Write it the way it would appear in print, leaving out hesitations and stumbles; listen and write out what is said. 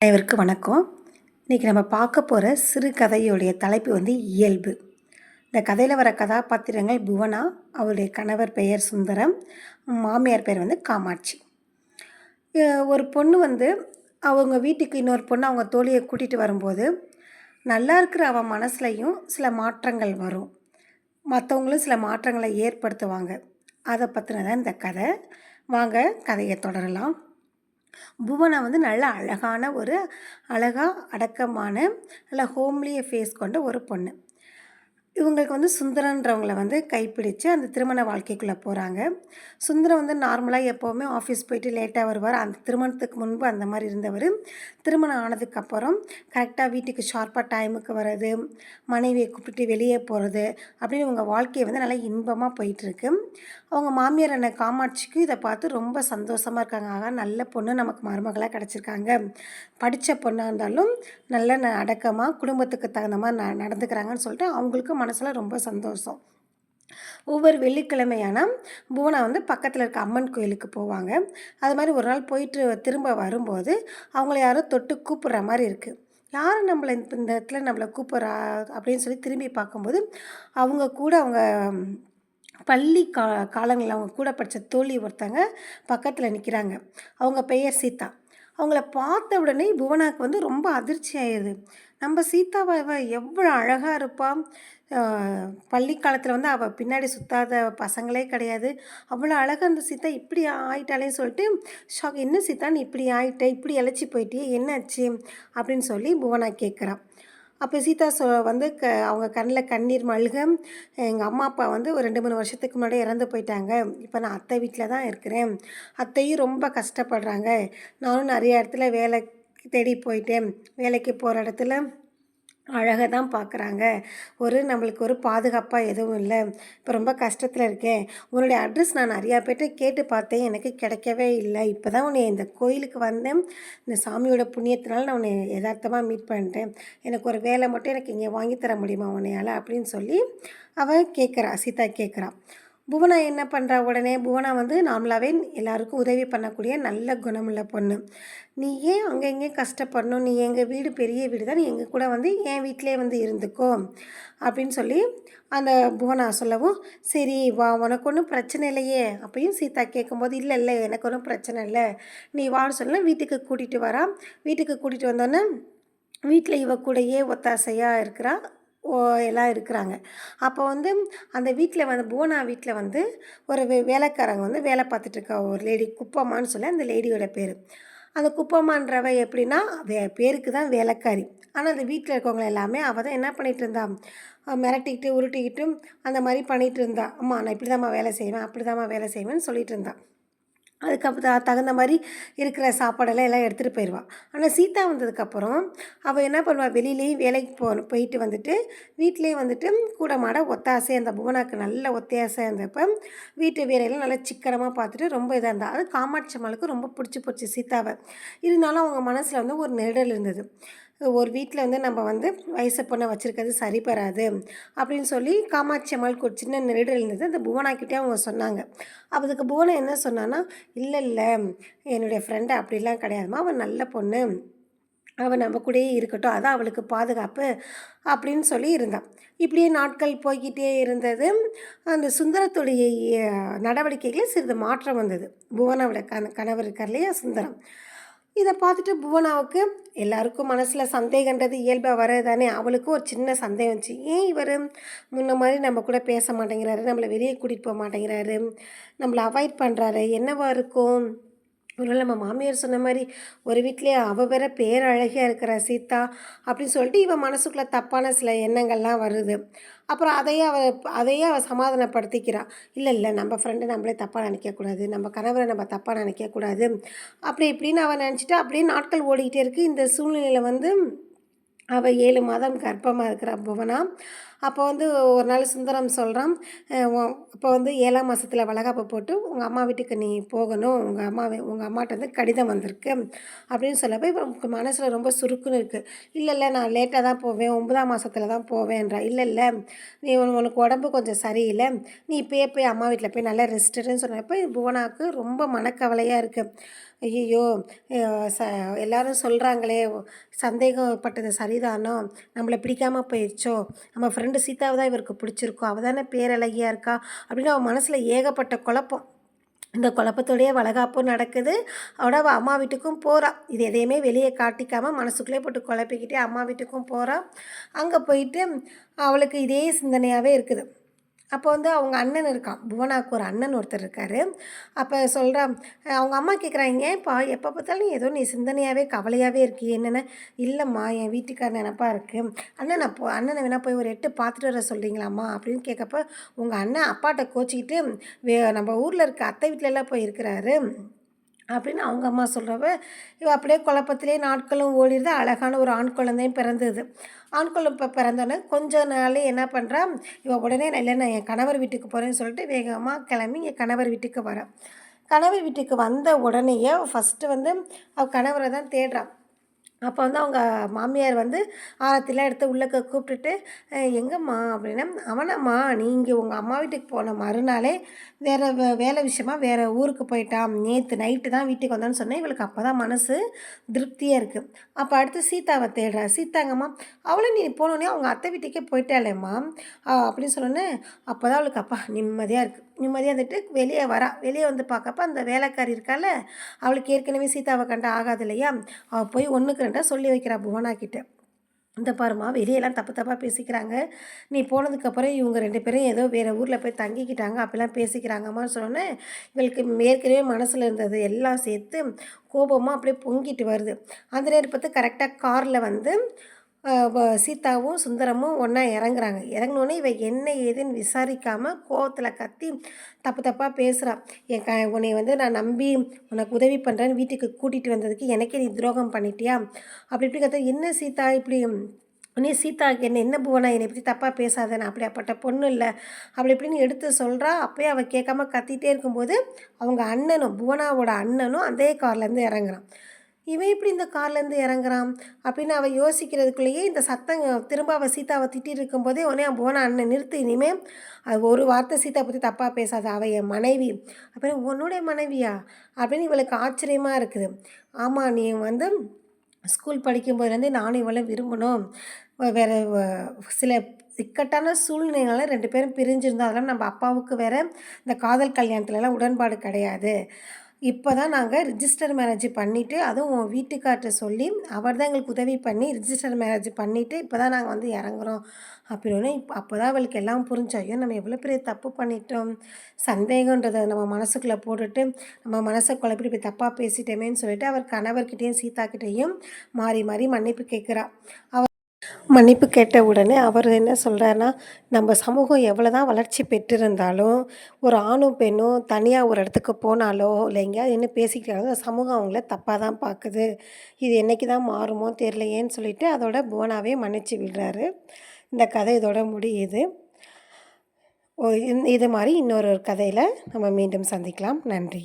அனைவருக்கும் வணக்கம். இன்றைக்கி நம்ம பார்க்க போகிற சிறுகதையுடைய தலைப்பு இயல்பு. இந்த கதையில் வர கதாபாத்திரங்கள் புவனா, அவருடைய கணவர் பெயர் சுந்தரம், மாமியார் பேர் காமாட்சி. ஒரு பொண்ணு அவங்க வீட்டுக்கு இன்னொரு பொண்ணு அவங்க தோழியை கூட்டிகிட்டு வரும்போது, நல்லா இருக்கிற அவன் மனசுலையும் சில மாற்றங்கள் வரும். மற்றவங்களும் சில மாற்றங்களை ஏற்படுத்துவாங்க. அதை பற்றினதான் இந்த கதை. வாங்க கதையை தொடரலாம். புவனா நல்ல அழகான அழகா அடக்கமான நல்ல ஹோம்லிய ஃபேஸ் கொண்ட ஒரு பொண்ணு. இவங்களுக்கு சுந்தரன்றவங்கள கைப்பிடிச்சு அந்த திருமண வாழ்க்கைக்குள்ளே போகிறாங்க. சுந்தரம் நார்மலாக எப்போவுமே ஆஃபீஸ் போயிட்டு லேட்டாக வருவார். அந்த திருமணத்துக்கு முன்பு அந்த மாதிரி இருந்தவர். திருமணம் ஆனதுக்கப்புறம் கரெக்டாக வீட்டுக்கு ஷார்ப்பாக டைமுக்கு வர்றது, மனைவியை கூப்பிட்டு வெளியே போகிறது அப்படின்னு இவங்க வாழ்க்கையை நல்லா இன்பமாக போயிட்டுருக்கு. அவங்க மாமியார் அண்ணன் காமாட்சிக்கு இதை பார்த்து ரொம்ப சந்தோஷமாக இருக்காங்க. ஆக நல்ல பொண்ணு நமக்கு மருமகளாக கிடச்சிருக்காங்க. படித்த பொண்ணாக இருந்தாலும் நல்ல அடக்கமாக குடும்பத்துக்கு தகுந்த மாதிரி நடந்துக்கிறாங்கன்னு சொல்லிட்டு அவங்களுக்கு மனசில் ரொம்ப சந்தோஷம். ஒவ்வொரு வெள்ளிக்கிழமையான புவனா பக்கத்தில் இருக்க அம்மன் கோயிலுக்கு போவாங்க. அது மாதிரி ஒரு நாள் போயிட்டு திரும்ப வரும்போது அவங்கள யாரோ தொட்டு கூப்பிட்ற மாதிரி இருக்குது. யார் நம்மளை இந்த இடத்துல நம்மளை கூப்பிட்றா அப்படின்னு சொல்லி திரும்பி பார்க்கும்போது அவங்க கூட அவங்க பள்ளி காலங்களில் அவங்க கூட படித்த தோழி ஒருத்தங்க பக்கத்தில் நிற்கிறாங்க. அவங்க பெயர் சீதா. அவங்கள பார்த்த உடனே புவனாவுக்கு ரொம்ப அதிர்ச்சி ஆயிடுது. நம்ம சீதாவை எவ்வளோ அழகாக இருப்பாள். பள்ளி காலத்தில் அவள் பின்னாடி சுற்றாத பசங்களே கிடையாது. அவ்வளோ அழகாக அந்த சீதா இப்படி ஆயிட்டாலேன்னு சொல்லிட்டு ஷாக். என்ன சீதா நீ இப்படி ஆயிட்ட, இப்படி இழைச்சி போயிட்டியே, என்னாச்சு அப்படின்னு சொல்லி புவனா கேட்குறான். அப்போ சீதா அவங்க கண்ணில் கண்ணீர் மல்க, எங்கள் அம்மா அப்பா ஒரு 2-3 வருஷத்துக்கு முன்னாடி இறந்து போயிட்டாங்க. இப்போ நான் அத்தை வீட்டில் தான் இருக்கிறேன். அத்தையும் ரொம்ப கஷ்டப்படுறாங்க. நானும் நிறைய இடத்துல வேலைக்கு தேடி போயிட்டேன். வேலைக்கு போகிற இடத்துல அழகாக தான் பார்க்குறாங்க. நம்மளுக்கு ஒரு பாதுகாப்பாக எதுவும் இல்லை. இப்போ ரொம்ப கஷ்டத்தில் இருக்கேன். உன்னுடைய அட்ரஸ் நான் நிறையா பேர்கிட்ட கேட்டு பார்த்தேன், எனக்கு கிடைக்கவே இல்லை. இப்போ தான் உன்னை இந்த கோயிலுக்கு வந்தேன். இந்த சாமியோட புண்ணியத்தினால நான் உன்னை யதார்த்தமாக மீட் பண்ணிட்டேன். எனக்கு ஒரு வேலை மட்டும் எனக்கு இங்கே வாங்கித்தர முடியுமா உன்னையால் அப்படின்னு சொல்லி அவள் கேட்குறா. சீதா கேட்குறா. புவனா என்ன பண்ணுறா, உடனே புவனா நார்மலாகவே எல்லாருக்கும் உதவி பண்ணக்கூடிய நல்ல குணமுள்ள பொண்ணு. நீ ஏன் அங்கே எங்கேயும் கஷ்டப்படணும், நீ எங்கள் வீடு பெரிய வீடு தான், நீ எங்கள் கூட என் வீட்டிலே இருந்துக்கோ அப்படின்னு சொல்லி அந்த புவனா சொல்லவும், சரி வா உனக்கு ஒன்றும் பிரச்சனை இல்லையே அப்பயும் சீதா கேட்கும்போது, இல்லை இல்லை எனக்கு ஒன்றும் பிரச்சனை இல்லை, நீ வான்னு சொல்ல வீட்டுக்கு கூட்டிகிட்டு வரா. வீட்டுக்கு கூட்டிகிட்டு வந்தோன்னே வீட்டில் இவ கூடயே ஒத்தாசையாக இருக்கிறா. எல்லாம் இருக்கிறாங்க. அப்போ அந்த வீட்டில் புவனா வீட்டில் ஒரு வேலைக்காரங்க வேலை பார்த்துட்ருக்கா ஒரு லேடி, குப்பம்மான்னு சொல்லி அந்த லேடியோட பேர். அந்த குப்பம்மான்றவ எப்படின்னா பேருக்கு தான் வேலைக்காரி. ஆனால் அந்த வீட்டில் இருக்கவங்க எல்லாமே அவள் தான் என்ன பண்ணிகிட்டு இருந்தா, மிரட்டிக்கிட்டு உருட்டிக்கிட்டு அந்த மாதிரி பண்ணிகிட்டு இருந்தா. அம்மா நான் இப்படி தான்மா வேலை செய்வேன், அப்படி தான்மா வேலை செய்வேன்னு சொல்லிகிட்டு இருந்தா. அதுக்கு தகுந்த மாதிரி இருக்கிற சாப்பாடெல்லாம் எடுத்துகிட்டு போயிடுவாள். ஆனால் சீதா வந்ததுக்கப்புறம் அவள் என்ன பண்ணுவாள், வெளியிலேயும் வேலைக்கு போயிட்டு வீட்டிலே கூட மாட ஒத்தாசை அந்த புவனாக்கு நல்ல ஒத்தாசை இருந்தப்போ வீட்டு வேலையெல்லாம் நல்லா சிக்கனமாக பார்த்துட்டு ரொம்ப இதாக இருந்தாள். அது காமாட்சி அம்மாளுக்கு ரொம்ப பிடிச்சி போச்சு சீதாவை. இருந்தாலும் அவங்க மனசில் ஒரு நெருடல் இருந்தது. ஒரு வீட்டில் நம்ம வயசு பொண்ணை வச்சுருக்கிறது சரிபராது அப்படின்னு சொல்லி காமாட்சி அம்மாளுக்கு ஒரு சின்ன நெருடல் இருந்தது. அந்த புவனாக்கிட்டே அவங்க சொன்னாங்க. அப்போ அதுக்கு புவனா என்ன சொன்னான்னா, இல்லை இல்லை என்னுடைய ஃப்ரெண்டு அப்படிலாம் கிடையாதுமா, அவன் நல்ல பொண்ணு, அவள் நம்ம கூடயே இருக்கட்டும், அதான் அவளுக்கு பாதுகாப்பு அப்படின்னு சொல்லி இருந்தான். இப்படியே நாட்கள் போய்கிட்டே இருந்தது. அந்த சுந்தரத்துடைய நடவடிக்கைகளில் சிறிது மாற்றம் வந்தது. புவனாவோட கணவர் இருக்கார் இல்லையா சுந்தரம். இதை பார்த்துட்டு புவனாவுக்கு எல்லாருக்கும் மனசில் சந்தேகன்றது இயல்பாக வர்றது தானே. அவளுக்கும் ஒரு சின்ன சந்தேகம் வந்துச்சு. ஏன் இவர் முன்ன மாதிரி நம்ம கூட பேச மாட்டேங்கிறாரு, நம்மளை வெளியே கூட்டிகிட்டு போக மாட்டேங்கிறாரு, நம்மளை அவாய்ட் பண்ணுறாரு, என்னவா இருக்கும்? ஒருவேளை நம்ம மாமியார் சொன்ன மாதிரி ஒரு வீட்டிலே அவள் வேற பேரழகியாக இருக்கிற சீதா அப்படின்னு சொல்லிட்டு இவன் மனசுக்குள்ளே தப்பான சில எண்ணங்கள்லாம் வருது. அப்புறம் அதையே அவள் சமாதானப்படுத்திக்கிறாள். இல்லை இல்லை நம்ம ஃப்ரெண்டு நம்மளே தப்பாக நினைக்கக்கூடாது, நம்ம கணவரை நம்ம தப்பாக நினைக்கக்கூடாது அப்படி இப்படின்னு அவள் நினச்சிட்டு அப்படியே நாட்கள் ஓடிக்கிட்டே இருக்குது. இந்த சூழ்நிலையில் அவள் 7 மாதம் கர்ப்பமாக இருக்கிறா புவனா. அப்போ வந்து ஒரு நாள் சுந்தரம் சொல்கிறான், அப்போ வந்து 7ஆம் மாதத்தில் வளைகாப்பு போட்டு உங்கள் அம்மா வீட்டுக்கு நீ போகணும், உங்கள் அம்மாட்ட வந்து கடிதம் வந்திருக்கு அப்படின்னு சொல்லப்போ இப்போ மனசில் ரொம்ப சுருக்குன்னு இருக்குது. இல்லை இல்லை நான் லேட்டாக தான் போவேன், 9ஆம் மாதத்தில் தான் போவேன்றா. இல்லை இல்லை நீ உனக்கு உடம்பு கொஞ்சம் சரியில்லை, நீ இப்போயே போய் அம்மா வீட்டில் போய் நல்லா ரெஸ்ட்டுன்னு சொன்னப்போ புவனாவுக்கு ரொம்ப மனக்கவலையாக இருக்குது. ஐயோ எல்லாரும் சொல்கிறாங்களே சந்தேகப்பட்டது சரிதானோ, நம்மளை பிடிக்காமல் போயிடுச்சோ, நம்ம ஃப்ரெண்டு சீதாவை தான் இவருக்கு பிடிச்சிருக்கோ, அவள் தானே பேரழகியாக இருக்கா அப்படின்னு அவன் மனசில் ஏகப்பட்ட குழப்பம். இந்த குழப்பத்தோடையே வளைகாப்பும் நடக்குது. அவள் அம்மா வீட்டுக்கும் போகிறா. இது எதையுமே வெளியே காட்டிக்காமல் மனசுக்குள்ளே போட்டு குழப்பிக்கிட்டே அம்மா வீட்டுக்கும் போகிறா. அங்கே போயிட்டு அவளுக்கு இதே சிந்தனையாகவே இருக்குது. அப்போ வந்து அவங்க அண்ணன் இருக்கான், புவனாவுக்கு ஒரு அண்ணன் ஒருத்தர் இருக்கார். அப்போ சொல்கிறான், அவங்க அம்மா கேட்குறாங்க, ஏன்ப்பா எப்போ பார்த்தாலும் ஏதோ நீ சிந்தனையாகவே கவலையாகவே இருக்கியே என்னென்ன. இல்லைம்மா என் வீட்டுக்கார நினப்பாக இருக்குது, அண்ணனை வேணால் போய் ஒரு எட்டு பார்த்துட்டு வர சொல்கிறீங்களாம்மா அப்படின்னு கேட்கப்ப, உங்கள் அண்ணன் அப்பாட்ட கோச்சிக்கிட்டு நம்ம ஊரில் இருக்க அத்தை வீட்டிலலாம் போய் இருக்கிறாரு அப்படின்னு அவங்க அம்மா சொல்கிறவ, இவ அப்படியே குழப்பத்திலே நாட்களும் ஓடிடுது. அழகான ஒரு ஆண் குழந்தையும் பிறந்தது. ஆண் குழந்தை பிறந்தோன்னே கொஞ்ச நாள் என்ன பண்ணுறா, இவள் உடனே இல்லை நான் என் கணவர் வீட்டுக்கு போகிறேன்னு சொல்லிட்டு வேகமாக கிளம்பி என் கணவர் வீட்டுக்கு வரேன். கணவர் வீட்டுக்கு வந்த உடனேயே ஃபஸ்ட்டு வந்து அவள் கணவரை தான் தேடுறான். அப்போ வந்து அவங்க மாமியார் வந்து ஆரத்திலாம் எடுத்து உள்ளக்க கூப்பிட்டுட்டு, எங்கம்மா அப்படின்னா, அவனம்மா நீங்கள் உங்கள் அம்மா வீட்டுக்கு போன மறுநாளே வேறு வேலை விஷயமா வேறு ஊருக்கு போயிட்டான், நேற்று நைட்டு தான் வீட்டுக்கு வந்தான்னு சொன்னேன். இவளுக்கு அப்போ தான் மனசு திருப்தியாக இருக்குது. அப்போ அடுத்து சீதாவை தேடுறா. சீதாங்கம்மா அவளும் நீ போனோடனே அவங்க அத்தை வீட்டுக்கே போயிட்டாளேம்மா அப்படின்னு சொன்னோன்னே, அப்போ தான் அவளுக்கு அப்பா நிம்மதியாக இருக்குது. நிம்மதியாக இருந்துட்டு வெளியே வரா. வெளியே வந்து பார்க்கப்ப அந்த வேலைக்காரி இருக்கால, அவளுக்கு ஏற்கனவே சீதாவை கண்டா ஆகாது இல்லையா, அவள் போய் ஒன்றுக்கு ரெண்டாக சொல்லி வைக்கிறா புவனா கிட்ட. இந்த பாருமா வெளியெல்லாம் தப்பு தப்பாக பேசிக்கிறாங்க, நீ போனதுக்கப்புறம் இவங்க 2 பேரும் ஏதோ வேறு ஊரில் போய் தங்கிக்கிட்டாங்க அப்படிலாம் பேசிக்கிறாங்கம்மான்னு சொன்னோன்னே, இவளுக்கு ஏற்கனவே மனசில் இருந்தது எல்லாம் சேர்த்து கோபமாக அப்படியே பொங்கிட்டு வருது. அந்த நேரம் பார்த்து கரெக்டாக காரில் வந்து சீதாவும் சுந்தரமும் ஒன்றா இறங்குறாங்க. இறங்கினோடனே இவ என்ன ஏதுன்னு விசாரிக்காமல் கோவத்தில் கத்தி தப்பு தப்பாக பேசுகிறா. உன்னை வந்து நான் நம்பி உனக்கு உதவி பண்ணுறேன்னு வீட்டுக்கு கூட்டிகிட்டு வந்ததுக்கு எனக்கே நீ துரோகம் பண்ணிட்டியா அப்படி இப்படி கத்த. என்ன சீதா இப்படி உடனே சீதாவுக்கு என்ன புவனா என்னை பற்றி தப்பாக பேசாத, நான் அப்படியாப்பட்ட பொண்ணு இல்லை அப்படி இப்படின்னு எடுத்து சொல்கிறா. அப்போயே அவள் கேட்காம கத்திகிட்டே இருக்கும்போது அவங்க அண்ணனும் புவனாவோட அண்ணனும் அதே கார்லேருந்து இறங்குறான். இவன் எப்படி இந்த கார்லேருந்து இறங்குறான் அப்படின்னு அவள் யோசிக்கிறதுக்குள்ளேயே இந்த சத்தம் திரும்ப அவள் சீதாவை திட்டிகிட்டு இருக்கும்போதே உடனே புவனா அண்ணன் நிறுத்து, இனிமேல் அது ஒரு வார்த்தை சீதா பற்றி தப்பாக பேசாத, அவள் என் மனைவி அப்படின்னு. உன்னுடைய மனைவியா அப்படின்னு இவளுக்கு ஆச்சரியமாக இருக்குது. ஆமாம், நீ வந்து ஸ்கூல் படிக்கும்போதுலேருந்தே நானும் இவளை விரும்பணும், வேறு சில இக்கட்டான சூழ்நிலைனால 2 பேரும் பிரிஞ்சிருந்தோம், அதெல்லாம் நம்ம அப்பாவுக்கு வேறு இந்த காதல் கல்யாணத்துலலாம் உடன்பாடு கிடையாது. இப்போ தான் நாங்கள் ரிஜிஸ்டர் மேரேஜ் பண்ணிவிட்டு, அதுவும் உன் வீட்டுக்கார்ட்ட சொல்லி அவர் தான் எங்களுக்கு உதவி பண்ணி ரிஜிஸ்டர் மேரேஜ் பண்ணிவிட்டு இப்போ தான் நாங்கள் வந்து இறங்குறோம் அப்படின்னு. அப்போ தான் அவளுக்கு எல்லாம் புரிஞ்சோம், ஐயோ நம்ம எவ்வளோ பெரிய தப்பு பண்ணிட்டோம், சந்தேகன்றதை நம்ம மனசுக்குள்ளே போட்டுட்டு நம்ம மனசை குழப்பிட்டு போய் தப்பாக பேசிட்டோமேன்னு சொல்லிட்டு அவர் கணவர்கிட்டையும் சீதாக்கிட்டேயும் மாறி மாறி மன்னிப்பு கேட்குறா. மன்னிப்பு கேட்ட உடனே அவர் என்ன சொல்கிறாருன்னா, நம்ம சமூகம் எவ்வளோ தான் வளர்ச்சி பெற்றிருந்தாலும் ஒரு ஆணும் பெண்ணும் தனியாக ஒரு இடத்துக்கு போனாலோ இல்லை எங்கேயாவது என்ன பேசிக்கிறாங்களோ அந்த சமூகம் அவங்கள தப்பாக தான் பார்க்குது, இது என்றைக்கு தான் மாறுமோ தெரியலையேன்னு சொல்லிட்டு அதோட புவனாவே மன்னிச்சு விடுறாரு. இந்த கதை இதோட முடியுது. இது மாதிரி இன்னொரு கதையில் நம்ம மீண்டும் சந்திக்கலாம். நன்றி.